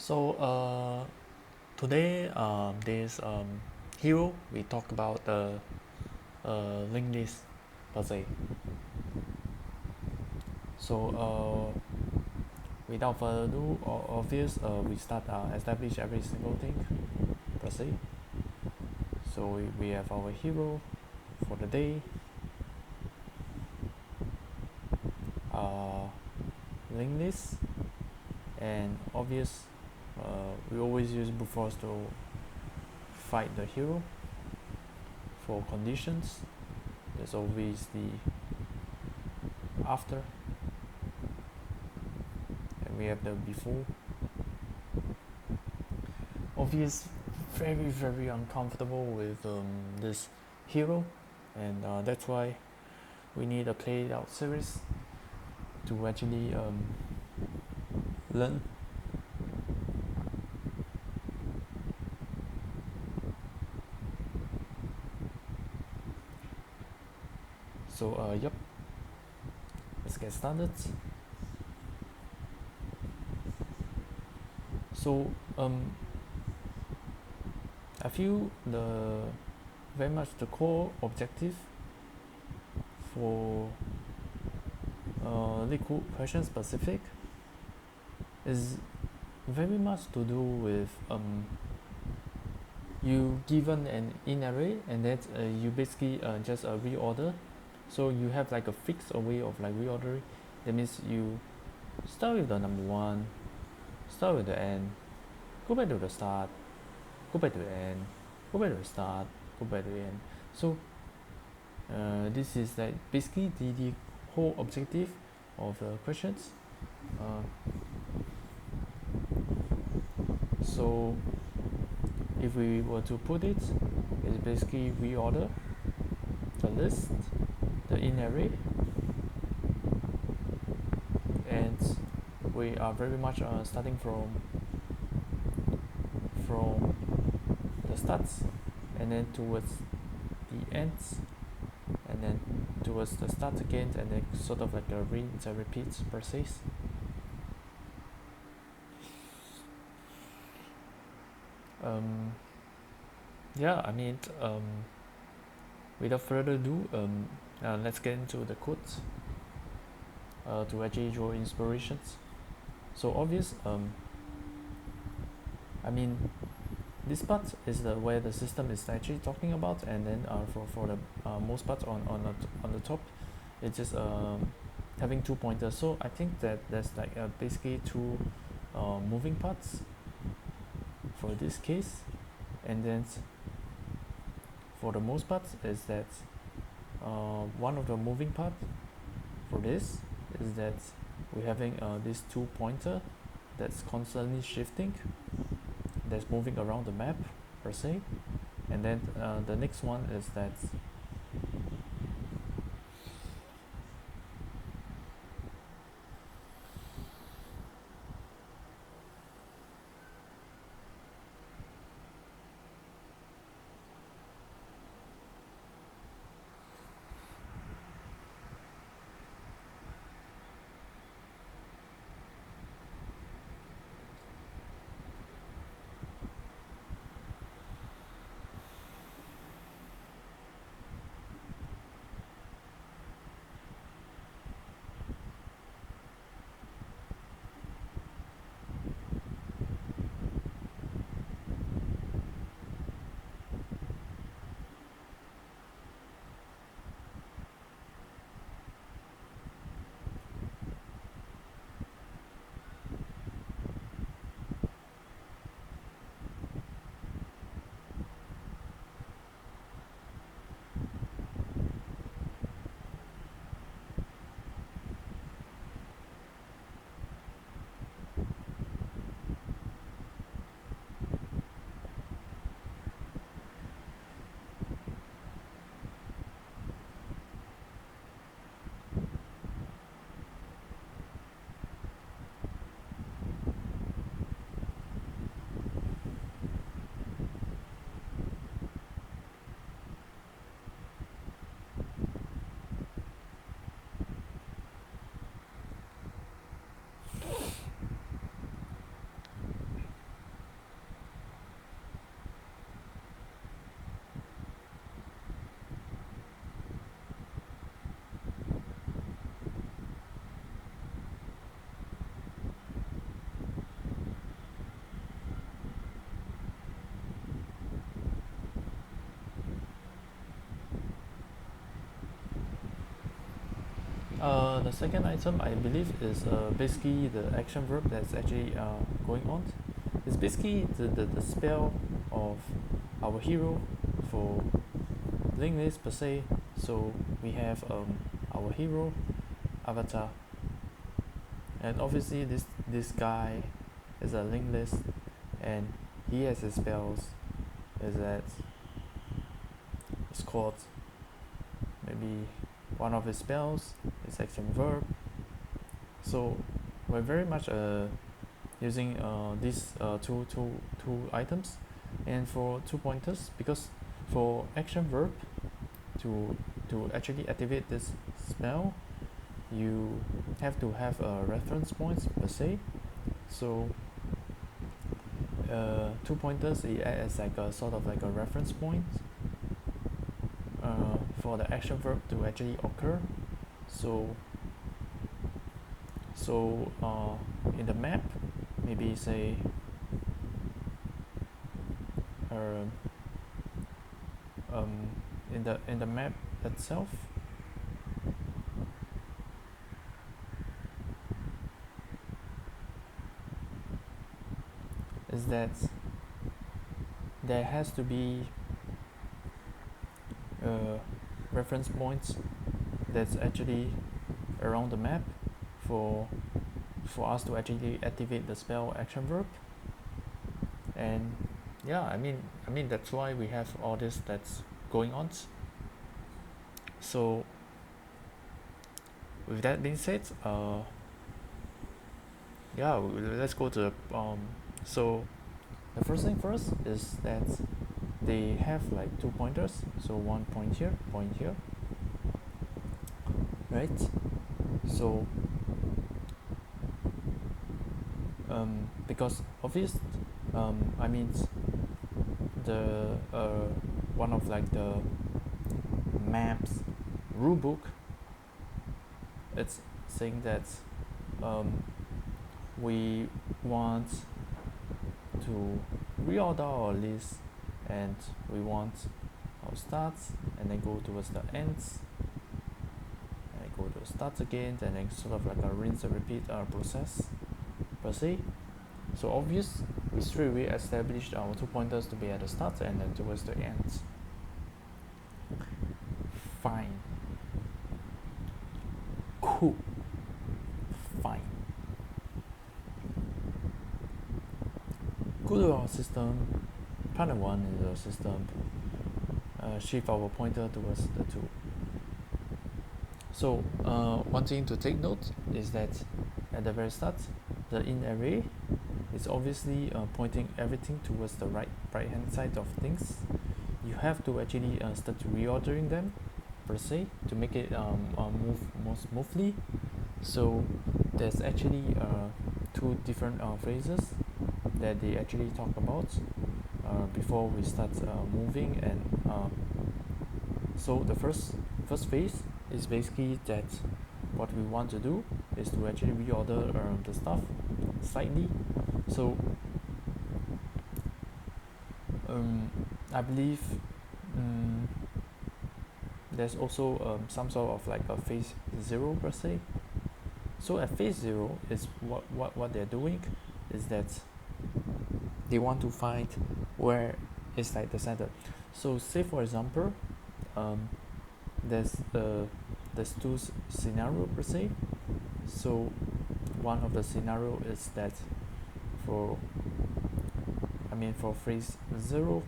So today this hero we talk about the linked list per se. So without further ado, obvious we start establish every single thing per se. So we have our hero for the day, uh, linked list, and obvious we always use brute force to fight the hero. For conditions, there's always the after, and we have the before. Obvious, very uncomfortable with this hero, and that's why we need a played out series to actually learn. So yep, let's get started. So I feel the very much the core objective for Leetcode question specific is very much to do with you given an in array, and that you basically just reorder. So you have like a fixed way of like reordering. That means you start with the number one, start with the end, go back to the start, go back to the end, go back to the start, go back to the end. So this is like basically the whole objective of the questions. So if we were to put it, it's basically reorder the list, the in array, and we are very much starting from the starts, and then towards the ends, and then towards the start again, and then sort of like a rinse and repeat per se. Yeah, I mean, without further ado, let's get into the quotes to actually draw inspirations. So obvious, I mean, this part is where the system is actually talking about, and then for the most part on the top, it's just having 2 pointers. So I think that there's like basically two moving parts for this case, and then for the most part is that one of the moving part for this is that we're having this 2 pointer that's constantly shifting, that's moving around the map per se, and then the next one is that the second item I believe is basically the action verb that's actually going on. It's basically the spell of our hero for linked list per se. So we have our hero avatar, and obviously this guy is a linked list, and he has his spells. Is that it's called maybe one of his spells is action verb. So we're very much using these two items, and for 2 pointers, because for action verb to actually activate this spell, you have to have reference points per se. So 2 pointers, it acts as like a sort of like a reference point for the action verb to actually occur. So in the map, maybe say in the map itself, is that there has to be reference points that's actually around the map for us to actually activate the spell action verb. And yeah, I mean that's why we have all this that's going on. So with that being said, yeah, let's go to so the first thing first is that they have like 2 pointers, so 1 point here, right? So because obvious, I mean the one of like the maps rulebook, it's saying that we want to reorder our list, and we want our starts and then go towards the ends and go to starts again, and then sort of like a rinse and repeat process per se. So obvious, we straight away established our 2 pointers to be at the start and then towards the ends. Fine. Cool. Fine. Go to our system. Part 1 is our system. Shift our pointer towards the 2. So one thing to take note is that at the very start, the in array is obviously pointing everything towards the right hand side of things. You have to actually start reordering them per se to make it move more smoothly. So there's actually 2 different phrases that they actually talk about before we start moving, and so the first phase is basically that what we want to do is to actually reorder the stuff slightly. So I believe there's also some sort of like a phase 0 per se. So at phase 0 is what they're doing is that they want to find where is like the center. So say for example, there's 2 scenario per se. So one of the scenario is that for phase 0,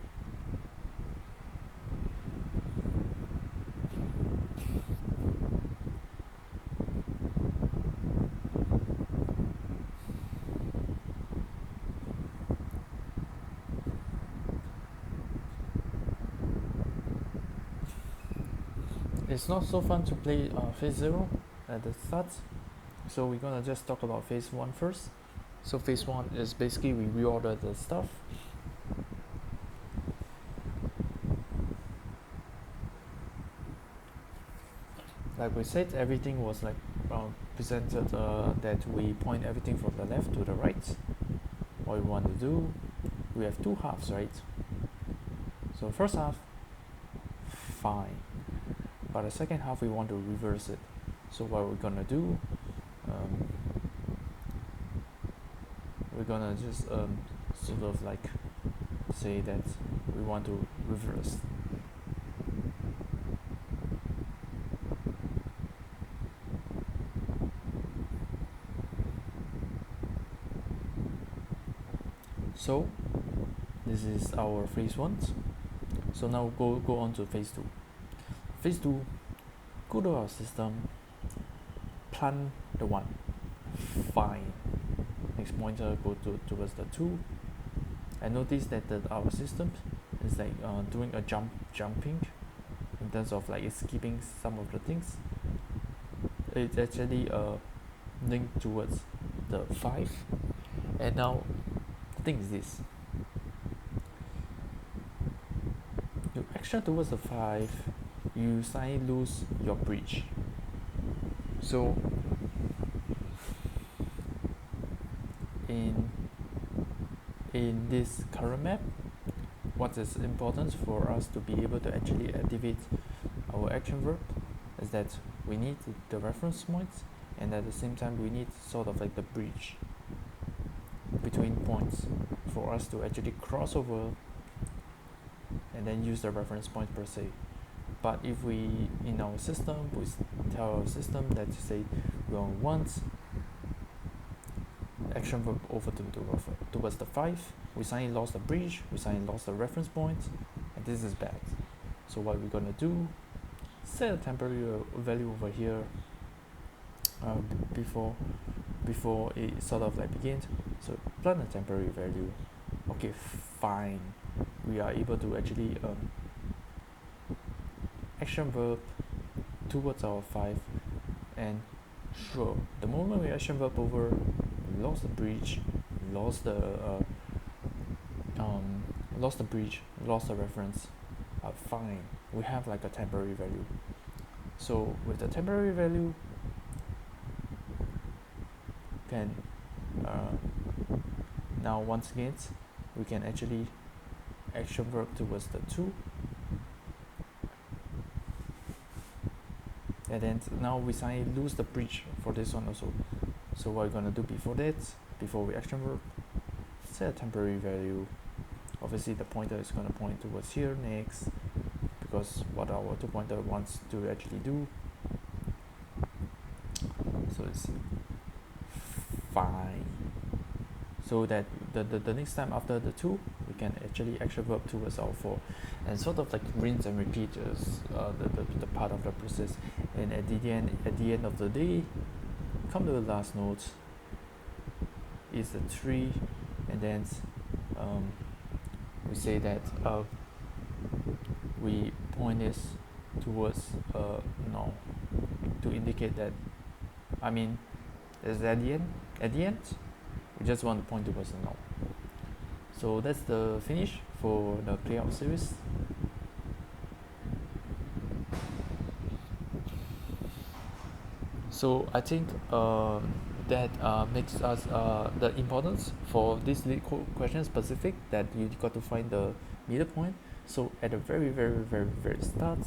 it's not so fun to play phase 0 at the start, so we're gonna just talk about phase 1 first. So phase 1 is basically we reorder the stuff. Like we said, everything was like presented that we point everything from the left to the right. What we want to do, we have 2 halves, right? So first half, fine. But the second half we want to reverse it. So what we're gonna do, we're gonna just sort of like say that we want to reverse. So this is our phase 1. So now go on to phase 2. Phase 2, go to our system, plant the 1, fine. Next pointer go towards the 2, and notice that our system is like doing a jumping in terms of like it's skipping some of the things. It's actually linked towards the 5, and now the thing is this: you action towards the 5, you suddenly lose your bridge. So in this current map, what is important for us to be able to actually activate our action verb is that we need the reference points, and at the same time we need sort of like the bridge between points for us to actually cross over and then use the reference point per se. But if we in our system, we tell our system that say we want action verb over towards the 5, we suddenly lost the bridge, we suddenly lost the reference point, and this is bad. So what we're gonna do, set a temporary value over here before it sort of like begins. So plant a temporary value. Okay, fine. We are able to actually action verb towards our 5, and sure, the moment we action verb over, we lost the bridge, lost the bridge, lost the reference. Fine, we have like a temporary value. So with the temporary value, can now once again we can actually action verb towards the 2, and then now we suddenly lose the bridge for this one also. So what we're gonna do before that, before we action verb, set a temporary value. Obviously the pointer is gonna point towards here next, because what our 2 pointer wants to actually do. So it's fine. So that the next time after the 2, we can actually action verb towards our 4, and sort of like rinse and repeat is the part of the process. And at the end of the day, come to the last note is the 3, and then we say that we point this towards no, to indicate that, I mean, is at the end we just want to point towards the no. So that's the finish for the playout series. So I think that makes us the importance for this Leetcode question specific, that you got to find the middle point. So at the very start,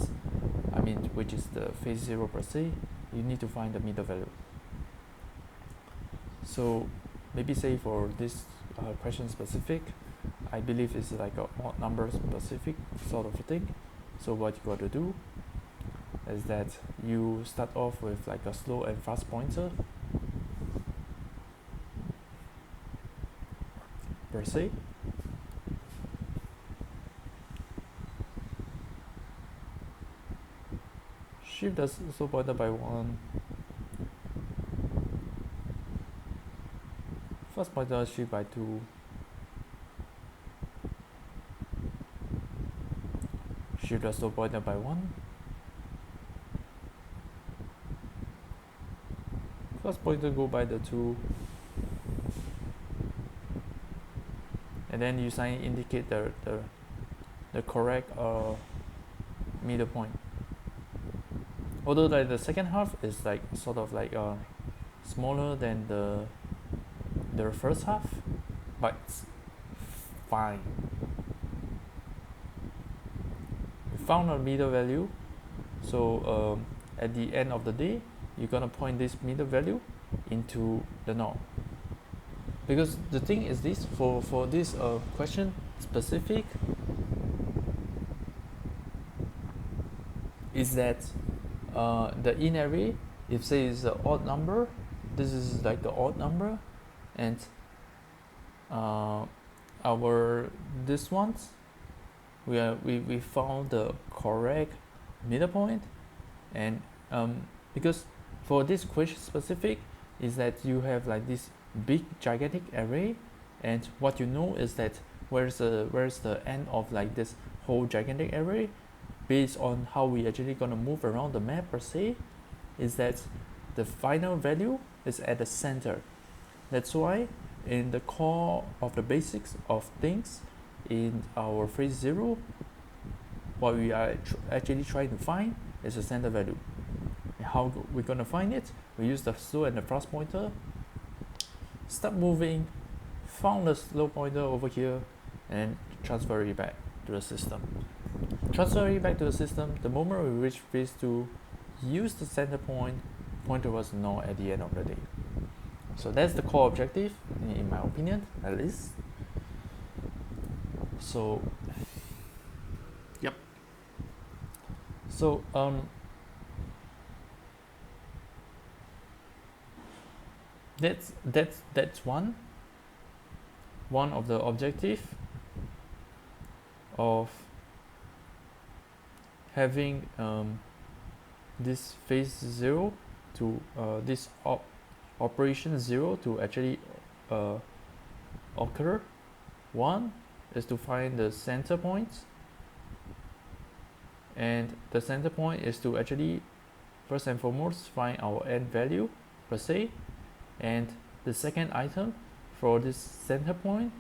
I mean, which is the phase 0 per se, you need to find the middle value. So maybe say for this question specific, I believe it's like a odd number specific sort of a thing. So what you got to do is that you start off with like a slow and fast pointer per se. Shift the slow pointer by 1. Fast pointer shift by 2. Shift the slow pointer by 1. Fast pointer go by the 2. And then you sign indicate the correct middle point. Although like the second half is like sort of like smaller than the first half, but it's fine. We found a middle value, so at the end of the day, you're gonna point this middle value into the norm. Because the thing is this, for this question specific, is that the in array, if say is an odd number, this is like the odd number, and our this ones, we found the correct middle point. And because for this question specific is that you have like this big gigantic array, and what you know is that where's the end of like this whole gigantic array, based on how we actually gonna move around the map per se, is that the final value is at the center. That's why in the core of the basics of things in our phrase 0, what we are actually trying to find is the center value. And how we're gonna find it? We use the slow and the fast pointer, start moving, found the slow pointer over here, and transfer it back to the system. Transfer it back to the system. The moment we reach phase 2, use the center point, point towards null at the end of the day. So that's the core objective, in my opinion, at least. So, yep. So, that's one of the objective of having this phase 0 to this operation 0 to actually occur. One is to find the center point, and the center point is to actually first and foremost find our end value per se. And the second item for this center point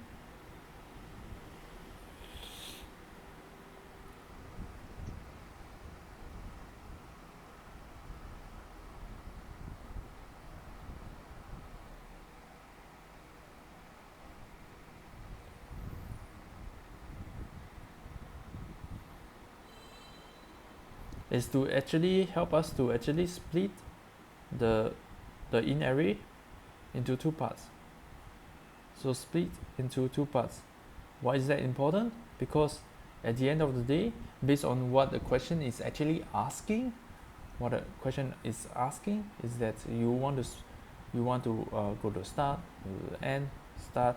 is to actually help us to actually split the in array into two parts. So split into two parts. Why is that important? Because at the end of the day, based on what the question is actually asking, what the question is asking is that you want to go to start, end, start,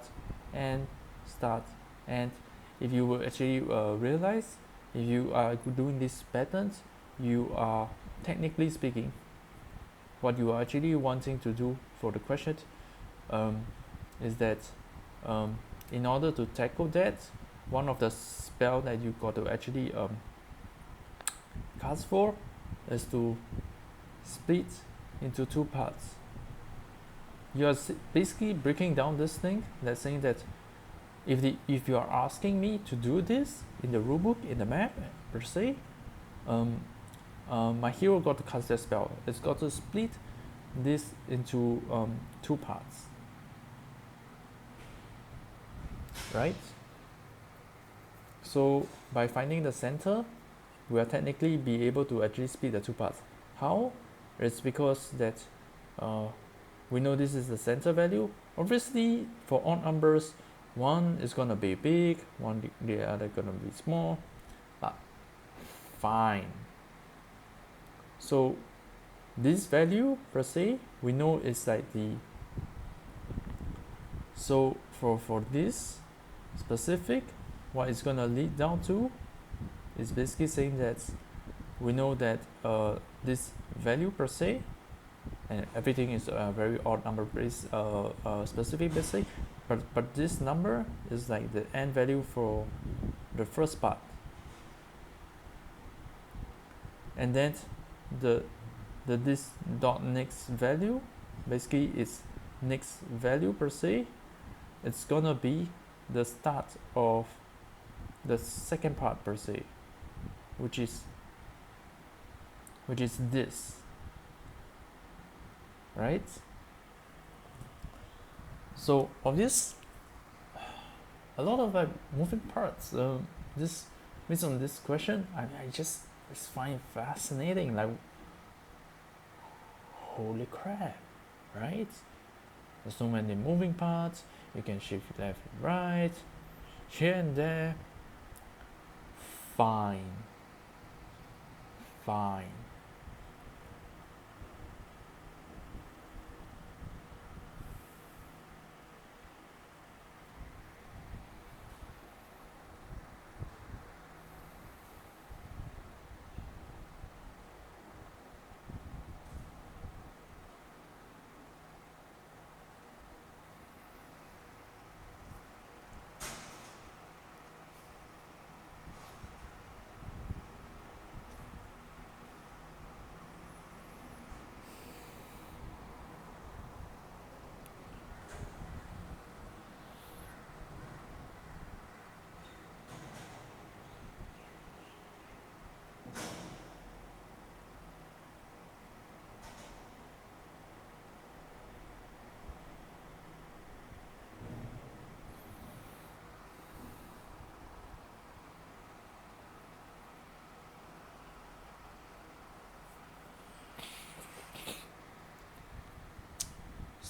end, start, end. If you will actually realize, if you are doing these patterns, you are technically speaking, what you are actually wanting to do for the question is that in order to tackle that, one of the spell that you got to actually cast for is to split into two parts. You are basically breaking down this thing, that's saying that if you are asking me to do this in the rulebook, in the map per se, my hero got to cast that spell. It's got to split this into two parts, right? So by finding the center, we will technically be able to actually split the two parts. How? It's because that we know this is the center value. Obviously, for odd numbers, one is gonna be big, the other gonna be small, but fine. So this value per se, we know is like so for this specific, what it's gonna lead down to is basically saying that we know that this value per se, and everything is a very odd number based specific basically, but this number is like the end value for the first part, and then this dot next value basically is next value per se. It's gonna be the start of the second part per se, which is this, right? So obvious, a lot of moving parts. This based on this question, I just find it fascinating. Like, holy crap, right? There's so many moving parts. You can shift left and right, here and there. Fine. Fine.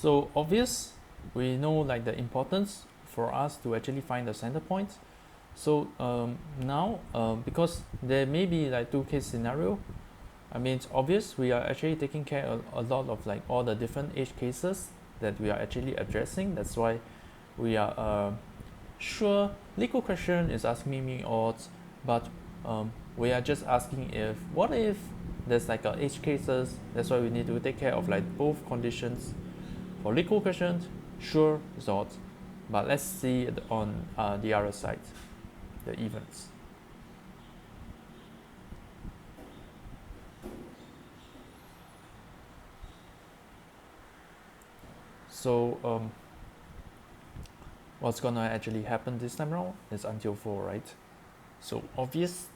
So obvious, we know like the importance for us to actually find the center point. So now, because there may be like two case scenario, I mean it's obvious we are actually taking care of a lot of like all the different edge cases that we are actually addressing. That's why we are sure Leetcode question is asking me odds, but we are just asking if what if there's like a edge cases. That's why we need to take care of like both conditions. For Leetcode questions, sure it's odds, but let's see it on the other side, the events. So what's gonna actually happen this time around is until 4, right? So obvious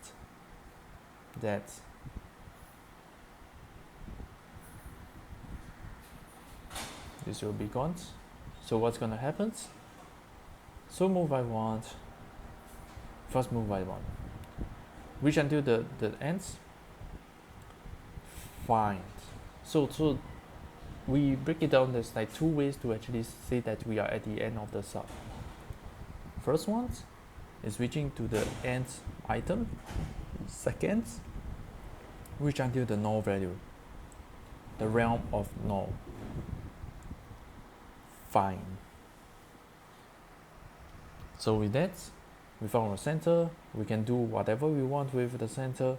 that this will be gone. So what's gonna happen? So move I want, first move I want, reach until the ends, find. So we break it down, there's like two ways to actually say that we are at the end of the sub. First one is reaching to the end item. Second, reach until the null value, the realm of null. Fine. So with that, we found our center. We can do whatever we want with the center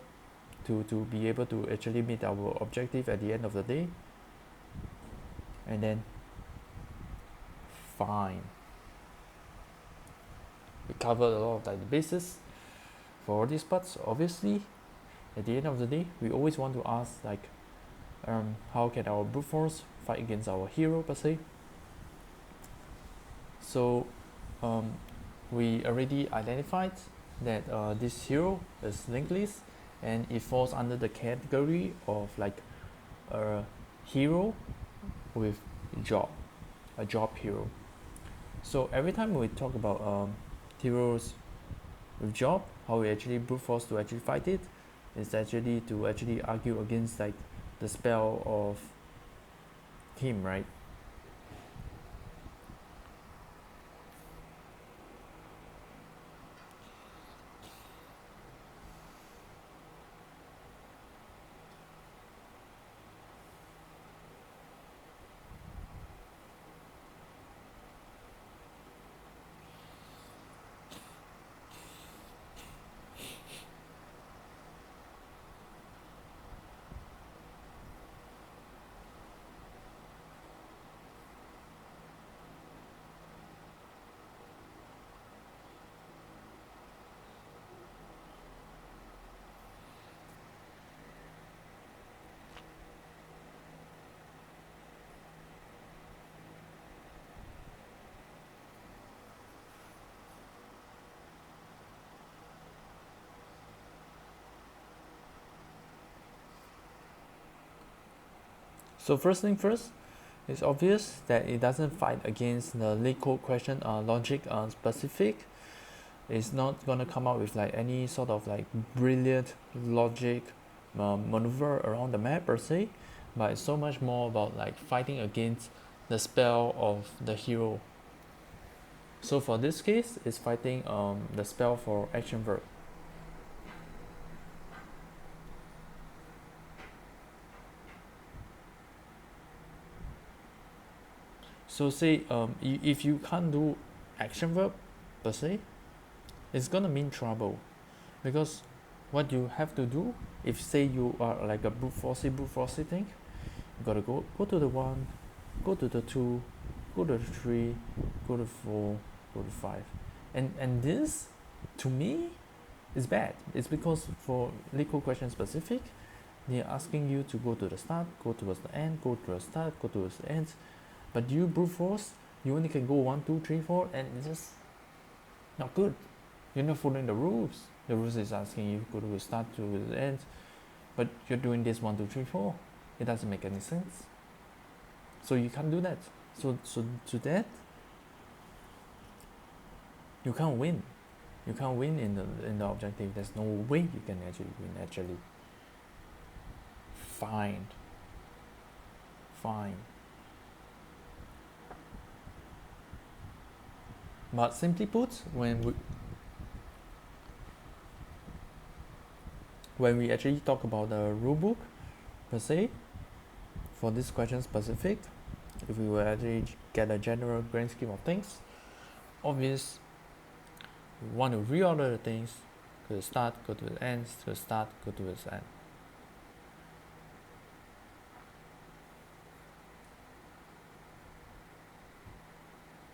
to be able to actually meet our objective at the end of the day. And then fine. We covered a lot of like the basis for all these parts. Obviously, at the end of the day, we always want to ask like, how can our brute force fight against our hero per se? So we already identified that this hero is linked list, and it falls under the category of like a hero with job, a job hero. So every time we talk about heroes with job, how we actually brute force to actually fight it is actually to actually argue against like the spell of him, right? So first thing first, it's obvious that it doesn't fight against the Leetcode question logic specific. It's not gonna come out with like any sort of like brilliant logic maneuver around the map per se, but it's so much more about like fighting against the spell of the hero. So for this case, it's fighting the spell for action verb. So say if you can't do action verb per se, it's gonna mean trouble, because what you have to do, if say you are like a brute force thing, you gotta go to the 1, go to the 2, go to the 3, go to 4, go to 5, and this to me is bad. It's because for Leetcode question specific, they're asking you to go to the start, go towards the end, go to the start, go towards the end. But you brute force, you only can go 1, 2, 3, 4, and it's just not good. You're not following the rules. The rules is asking you to go to the start to the end, but you're doing this 1, 2, 3, 4. It doesn't make any sense. So you can't do that. So to that, you can't win. You can't win in the objective. There's no way you can actually win. Actually, fine. But simply put, when we actually talk about the rulebook per se, for this question specific, if we will actually get a general grand scheme of things, obvious, we want to reorder the things, go to the start, go to the end, to the start, go to the end.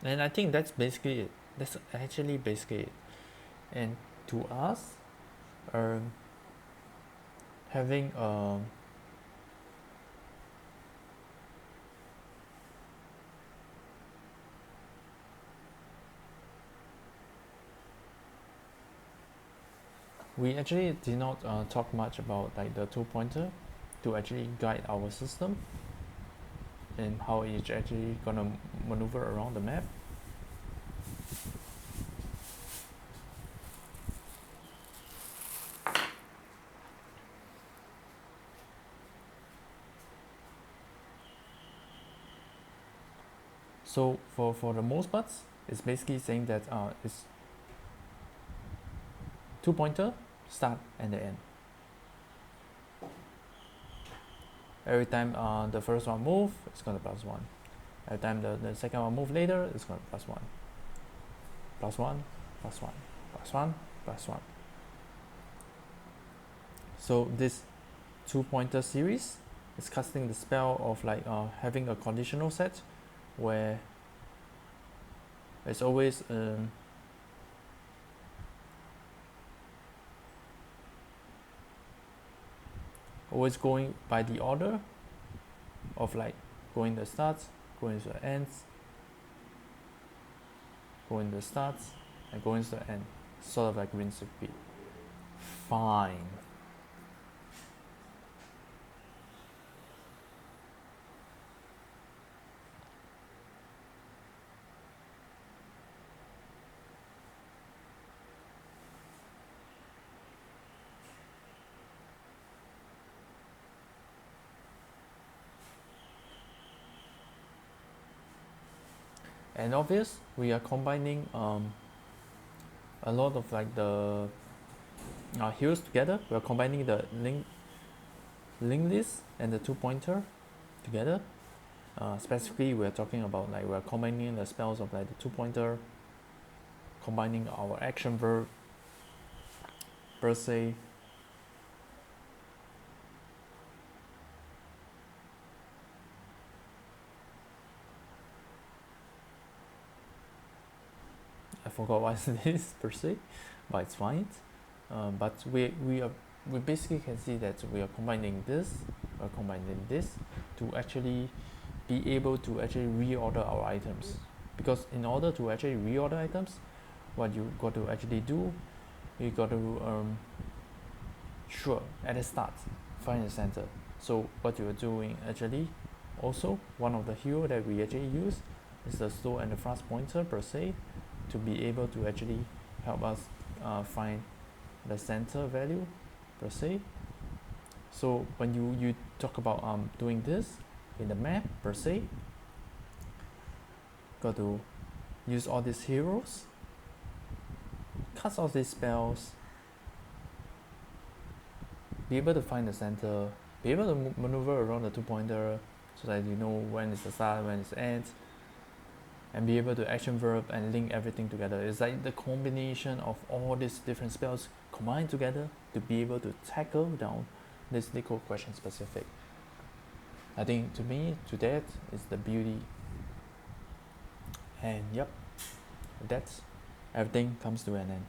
And I think that's basically it. That's actually basically it. And to us, having we actually did not talk much about like the 2-pointer to actually guide our system and how it's actually gonna maneuver around the map. So for the most parts, it's basically saying that it's 2-pointer, start and the end. Every time the first one move, it's gonna +1. Every time the second one move later, it's gonna +1. +1, +1, +1, +1. So this 2-pointer series is casting the spell of like having a conditional set where it's always going by the order of like going the starts, going to the ends, going the starts, and going to the end, sort of like rinse repeat. Fine. And obvious, we are combining a lot of like the heroes together. We are combining the link list and the 2-pointer together. Specifically, we are talking about like we are combining the spells of like the 2-pointer, combining our action verb per se. I forgot what it is per se, but it's fine. But we basically can see that we are combining this, to actually be able to actually reorder our items. Because in order to actually reorder items, what you got to actually do, you got to at the start find the center. So what you are doing actually, also one of the hero that we actually use is the slow and the fast pointer per se, to be able to actually help us find the center value per se. So when you talk about doing this in the map per se, got to use all these heroes, cast all these spells, be able to find the center, be able to maneuver around the 2-pointer so that you know when is the start, when is the end, and be able to action verb and link everything together. It's like the combination of all these different spells combined together to be able to tackle down this Leetcode question specific. I think to me, to that is the beauty. And yep, that's everything comes to an end.